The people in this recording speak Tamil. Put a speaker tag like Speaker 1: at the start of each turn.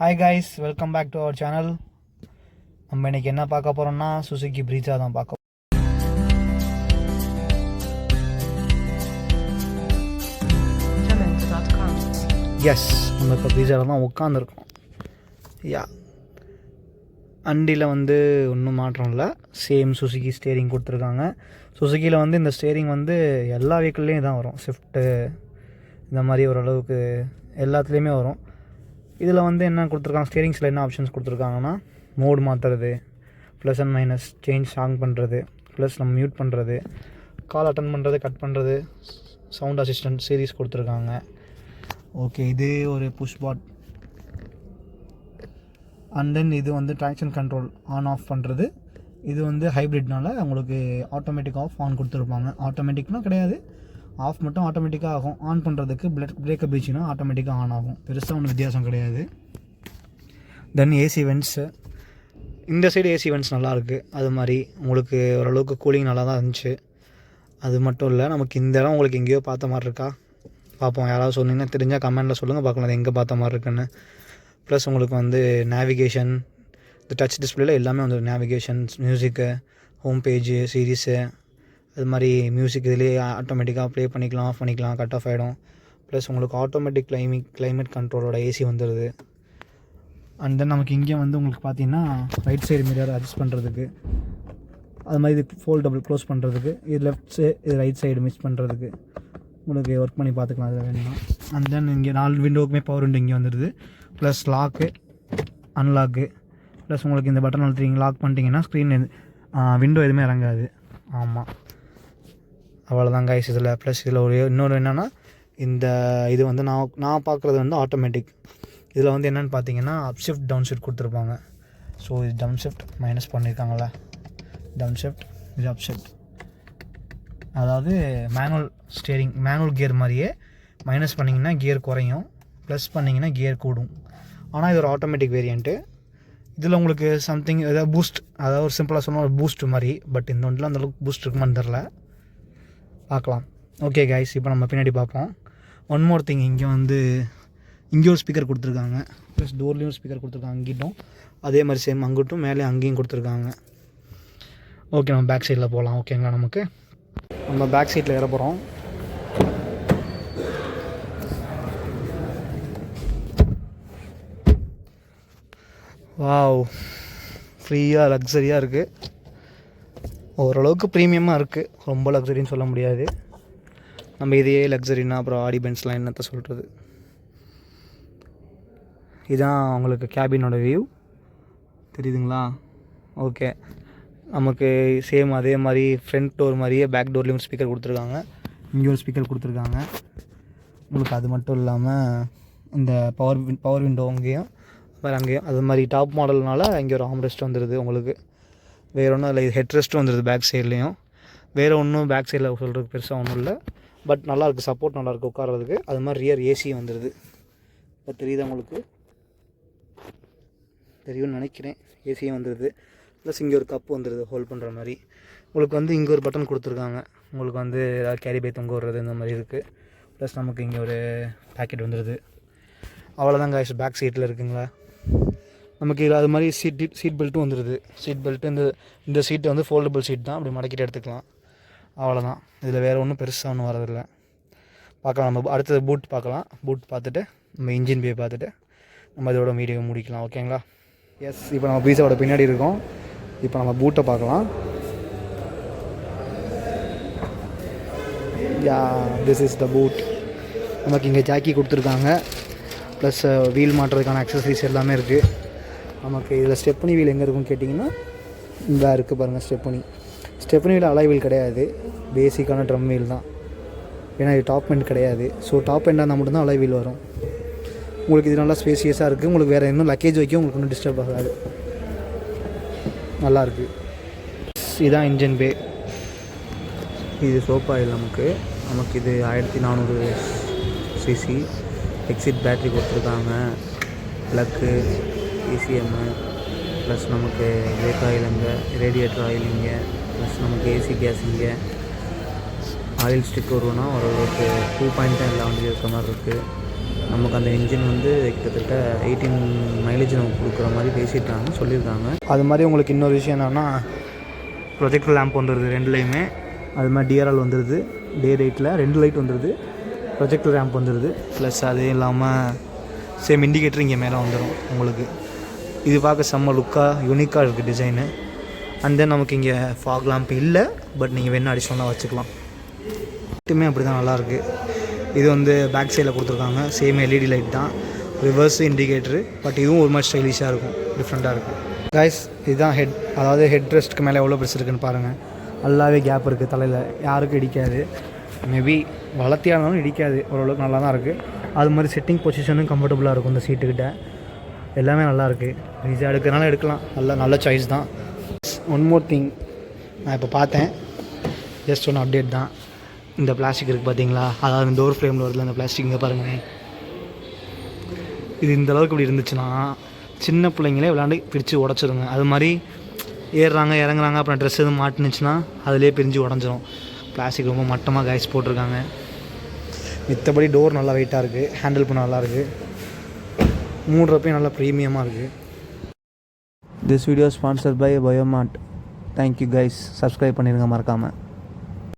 Speaker 1: Hi guys, welcome back to our channel. நம்ம இன்றைக்கி என்ன பார்க்க போகிறோம்னா சுசுகி ப்ரீஸா தான் பார்க்க. எஸ், நம்ம இப்போ ப்ரீஸாவில் தான் உட்காந்துருக்கோம். யா, வண்டியில் வந்து ஒன்றும் மாற்றம் இல்லை, சேம் சுசுகி ஸ்டேரிங் கொடுத்துருக்காங்க. சுசுகியில் வந்து இந்த ஸ்டேரிங் வந்து எல்லா வெஹிக்கிள்லேயும் தான் வரும். ஸ்விஃப்ட்டு இந்த மாதிரி ஓரளவுக்கு எல்லாத்துலேயுமே வரும். இதில் வந்து என்ன கொடுத்துருக்காங்க, ஸ்டேரிங்ஸில் என்ன ஆப்ஷன்ஸ் கொடுத்துருக்காங்கன்னா, மோடு மாற்றுறது, plus and minus, change song பண்ணுறது, ப்ளஸ் நம்ம மியூட் பண்ணுறது, கால் அட்டன் பண்ணுறது, கட் பண்ணுறது, சவுண்ட் அசிஸ்டன்ட் சீரிஸ் கொடுத்துருக்காங்க. ஓகே, இது ஒரு புஷ் பாட். அண்ட் தென் இது வந்து ட்ராக்ஷன் கண்ட்ரோல் ஆன் ஆஃப் பண்ணுறது. இது வந்து ஹைப்ரிட்னால உங்களுக்கு ஆட்டோமேட்டிக் ஆஃப் ஆன் கொடுத்துருப்பாங்க. ஆட்டோமேட்டிக்னால் கிடையாது, ஆஃப் மட்டும் ஆட்டோமேட்டிக்காக ஆகும். ஆன் பண்ணுறதுக்கு பிரேக்கப் பீச்சுனா ஆட்டோமேட்டிக்காக ஆன் ஆகும். பெருசாக ஒன்றும் வித்தியாசம் கிடையாது. தென் ஏசி வென்ட்ஸு, இந்த சைடு ஏசி வென்ட்ஸ் நல்லாயிருக்கு. அது மாதிரி உங்களுக்கு ஓரளவுக்கு கூலிங் நல்லா தான் இருந்துச்சு. அது மட்டும் இல்லை, நமக்கு இந்த இடம் உங்களுக்கு எங்கேயோ பார்த்த மாதிரி இருக்கா பார்ப்போம். யாராவது சொன்னீங்கன்னா தெரிஞ்சால் கமெண்டில் சொல்லுங்கள், பார்க்கலாம் அது எங்கே பார்த்த மாதிரி இருக்குன்னு. ப்ளஸ் உங்களுக்கு வந்து நேவிகேஷன், இந்த டச் டிஸ்பிளேல எல்லாமே வந்து நேவிகேஷன்ஸ், மியூசிக்கு, ஹோம் பேஜு, சீரீஸு, அது மாதிரி மியூசிக் இதிலே ஆட்டோமேட்டிக்காக ப்ளே பண்ணிக்கலாம், ஆஃப் பண்ணிக்கலாம், கட் ஆஃப் ஆகிடும். ப்ளஸ் உங்களுக்கு ஆட்டோமேட்டிக் கிளைமேட் கண்ட்ரோலோட ஏசி வந்துடுது. அண்ட் தென் நமக்கு இங்கே வந்து உங்களுக்கு பார்த்தீங்கன்னா ரைட் சைடு மிரர் அட்ஜஸ்ட் பண்ணுறதுக்கு, அது மாதிரி இது ஃபோல்டபுள் க்ளோஸ் பண்ணுறதுக்கு, இது இது ரைட் சைடு மிஸ் பண்ணுறதுக்கு உங்களுக்கு ஒர்க் பண்ணி பார்த்துக்கலாம் அதில் வேணும்னா. அண்ட் தென் இங்கே 4 விண்டோவுக்குமே பவர் விண்டோ இங்கே வந்துடுது. ப்ளஸ் லாக்கு, அன்லாக்கு, ப்ளஸ் உங்களுக்கு இந்த பட்டன் அழுத்திங்க லாக் பண்ணிட்டீங்கன்னா ஸ்க்ரீன் விண்டோ எதுவுமே இறங்காது. ஆமாம், அவ்வளோதான் கைஸ் இதில். ப்ளஸ் இதில் இன்னொரு என்னென்னா, இந்த இது வந்து நான் பார்க்குறது வந்து ஆட்டோமேட்டிக். இதில் வந்து என்னென்னு பார்த்தீங்கன்னா அப் ஷிஃப்ட் டவுன் ஷிஃப்ட் கொடுத்துருப்பாங்க. ஸோ இது டவுன் ஷிஃப்ட் மைனஸ் பண்ணியிருக்காங்களே, டவுன் ஷிஃப்ட், இது அப் ஷிஃப்ட். அதாவது மேனுவல் கியர் மாதிரியே மைனஸ் பண்ணிங்கன்னா கியர் குறையும், ப்ளஸ் பண்ணிங்கன்னா கியர் கூடும். ஆனால் இது ஒரு ஆட்டோமேட்டிக் வேரியண்ட்டு. இதில் உங்களுக்கு சம்திங் ஏதாவது பூஸ்ட், அதாவது ஒரு சிம்பிளாக சொன்னால் ஒரு பூஸ்ட் மாதிரி. பட் இந்த ஒன்றில் அந்தளவுக்கு பூஸ்ட் இருக்குமான்னு தெரில, பார்க்கலாம். ஓகே கைஸ், இப்போ நம்ம பின்னாடி பார்ப்போம். ஒன் மோர் திங், இங்கே ஒரு ஸ்பீக்கர் கொடுத்துருக்காங்க. ப்ளஸ் டோர்லேயும் ஸ்பீக்கர் கொடுத்துருக்காங்க. அங்கிட்டும் அதே மாதிரி சேம், அங்கிட்டும் மேலே அங்கேயும் கொடுத்துருக்காங்க. ஓகே, நம்ம பேக் சைடில் போகலாம். ஓகேங்களா, நம்ம பேக் சீட்டில் ஏற போகிறோம். வாவ், ஃப்ரீயாக லக்ஸரியாக இருக்குது. ஓரளவுக்கு ப்ரீமியமாக இருக்குது, ரொம்ப லக்ஸரின்னு சொல்ல முடியாது. நம்ம இதையே லக்ஸரின்னா அப்புறம் ஆடி பென்ஸ்லாம் என்னத்தை சொல்கிறது. இதுதான் உங்களுக்கு கேபினோட வியூ, தெரியுதுங்களா? ஓகே, நமக்கு சேம் அதே மாதிரி ஃப்ரண்ட் டோர் மாதிரியே பேக் டோர்லேயும் ஸ்பீக்கர் கொடுத்துருக்காங்க. இங்கே ஒரு ஸ்பீக்கர் கொடுத்துருக்காங்க உங்களுக்கு. அது மட்டும் இல்லாமல் இந்த பவர் விண்டோ அங்கேயும் வேறு அங்கேயும் அது மாதிரி டாப் மாடல்னால இங்கே ஒரு ஆம்ரெஸ்ட் வந்துடுது உங்களுக்கு. வேறு ஒன்றும் இல்லை, இது ஹெட் ரெஸ்ட்டும் வந்துடுது பேக் சைட்லேயும். வேறு ஒன்றும் பேக் சைடில் சொல்கிறதுக்கு பெருசாக ஒன்றும் இல்லை. பட் நல்லாயிருக்கு, சப்போர்ட் நல்லாயிருக்கு உட்காரதுக்கு. அது மாதிரி ரியர் ஏசி வந்துடுது. இப்போ தெரியுது உங்களுக்கு, தெரியும்னு நினைக்கிறேன். ஏசியும் வந்துடுது. ப்ளஸ் இங்கே ஒரு கப்பு வந்துடுது ஹோல்ட் பண்ணுற மாதிரி. உங்களுக்கு வந்து இங்கே ஒரு பட்டன் கொடுத்துருக்காங்க, உங்களுக்கு வந்து ஏதாவது கேரி பை தொங்க விடுறது இந்த மாதிரி இருக்குது. ப்ளஸ் நமக்கு இங்கே ஒரு பேக்கெட் வந்துடுது. அவ்வளோதான் கைஸ், பேக் சீட்டில் இருக்குங்களா. நமக்கு இது அது மாதிரி சீட் பெல்ட்டும் வந்துடுது. சீட் பெல்ட்டு இந்த சீட்டு வந்து ஃபோல்டபுள் சீட் தான், அப்படி மடக்கிட்டு எடுத்துக்கலாம். அவ்வளோதான், இதில் வேறு ஒன்றும் பெருசாக ஒன்றும் வரதில்லை. பார்க்கலாம், நம்ம அடுத்தது பூட் பார்க்கலாம். பூட் பார்த்துட்டு நம்ம இன்ஜின் பே பார்த்துட்டு நம்ம இதோட வீடியோ முடிக்கலாம். ஓகேங்களா? எஸ், இப்போ நம்ம பீஸாவோட பின்னாடி இருக்கோம். இப்போ நம்ம பூட்டை பார்க்கலாம். யா, திஸ் இஸ் த பூட். நமக்கு இங்கே ஜாக்கி கொடுத்துருக்காங்க. ப்ளஸ் வீல் மாட்டுறதுக்கான அக்சசரிஸ் எல்லாமே இருக்குது. நமக்கு இதில் ஸ்டெப்னி வீல் எங்கே இருக்குன்னு கேட்டிங்கன்னா இங்கே இருக்குது பாருங்கள். ஸ்டெப்னி வீல் அலாய் வீல் கிடையாது, பேசிக்கான ட்ரம் வீல் தான். ஏன்னா இது டாப் எண்ட் கிடையாது. ஸோ டாப் எண்டாக இருந்தால் மட்டும்தான் அலாய் வீல் வரும். உங்களுக்கு இது நல்லா ஸ்பேசியஸாக இருக்குது. உங்களுக்கு வேறு இன்னும் லக்கேஜ் வைக்க உங்களுக்கு ஒன்றும் டிஸ்டர்ப் ஆகாது, நல்லாயிருக்கு. இதுதான் இன்ஜின் பே. இது சோப் ஆயில். நமக்கு இது 1400 சிசி. எக்ஸிட் பேட்ரி கொடுத்துருக்காங்க, ப்ளக்கு, ஏசிஎம்மு, ப்ளஸ் நமக்கு பிரேக் ஆயில் இங்கே, ரேடியேட்டர் ஆயில் இங்கே, ப்ளஸ் நமக்கு ஏசி கேஸ் இங்கே. ஆயில் ஸ்டிக் வருவோன்னா ஓரளவுக்கு 2.10 எல்லா வண்டி இருக்கிற மாதிரி இருக்குது.
Speaker 2: நமக்கு அந்த இன்ஜின் வந்து கிட்டத்தட்ட 18 மைலேஜ் நமக்கு கொடுக்குற மாதிரி பேசிட்டாங்க, சொல்லியிருக்காங்க.
Speaker 1: அது மாதிரி உங்களுக்கு இன்னொரு விஷயம் என்னென்னா, ப்ரொஜெக்டர் லேம்ப் வந்துடுது ரெண்டுலேயுமே. அது மாதிரி டிஆர்எல் வந்துடுது, டே லைட்டில் 2 லைட் வந்துடுது, ப்ரொஜெக்டர் லேம்ப் வந்துடுது. ப்ளஸ் அது இல்லாமல் சேம் இண்டிகேட்டர் இங்கே மேலே வந்துடும் உங்களுக்கு. இது பார்க்க செம்ம லுக்காக யூனிக்காக இருக்குது டிசைனு. அண்ட் தென் நமக்கு இங்கே ஃபாக் லேம்ப் இல்லை, பட் நீங்கள் வேணால் அடிஷ்னலாக வச்சுக்கலாம். மட்டுமே அப்படி தான் நல்லாயிருக்கு. இது வந்து பேக் சைடில் கொடுத்துருக்காங்க, சேம் எல்இடி லைட் தான், ரிவர்ஸ் இண்டிகேட்டரு. பட் இதுவும் ஒரு மாதிரி ஸ்டைலிஷாக இருக்கும், டிஃப்ரெண்ட்டாக இருக்கும். கைஸ் இதுதான் ஹெட், அதாவது ஹெட் ரெஸ்ட்டுக்கு மேலே எவ்வளோ பெருசு இருக்குன்னு பாருங்கள். நல்லாவே கேப் இருக்குது தலையில், யாருக்கும் இடிக்காது. மேபி வளர்த்தியாக இருந்தாலும் இடிக்காது, ஓரளவுக்கு நல்லா தான் இருக்குது. அது மாதிரி செட்டிங் பொசிஷனும் கம்ஃபர்டபுளாக இருக்கும். இந்த சீட்டுக்கிட்ட எல்லாமே நல்லாயிருக்கு. ஈஸியாக எடுக்கிறனால எடுக்கலாம், நல்ல சாய்ஸ் தான். ஒன் மோர் திங் நான் இப்போ பார்த்தேன், ஜஸ்ட் ஒன்று அப்டேட் தான். இந்த பிளாஸ்டிக் இருக்குது பார்த்தீங்களா, அதாவது டோர் ஃப்ரேமில் வருதுல அந்த பிளாஸ்டிக், இங்கே பாருங்கள். இது இந்தளவுக்கு இப்படி இருந்துச்சுன்னா சின்ன பிள்ளைங்களே விளாண்டு பிரித்து உடச்சிருங்க. அது மாதிரி ஏறுறாங்க இறங்குறாங்க, அப்புறம் ட்ரெஸ் எதுவும் மாட்டுனுச்சுன்னா அதிலே பிரிஞ்சு உடஞ்சிரும். பிளாஸ்டிக் ரொம்ப மட்டமாக கைஸ் போட்டிருக்காங்க. மித்தபடி டோர் நல்லா வெயிட்டாக இருக்குது, ஹேண்டில் பண்ண நல்லாயிருக்கு, மூடுறப்பையும் நல்லா ப்ரீமியமாக இருக்குது.
Speaker 2: This video sponsored by Biomart. Thank you guys, subscribe பண்ணிடுங்க மறக்காமல்.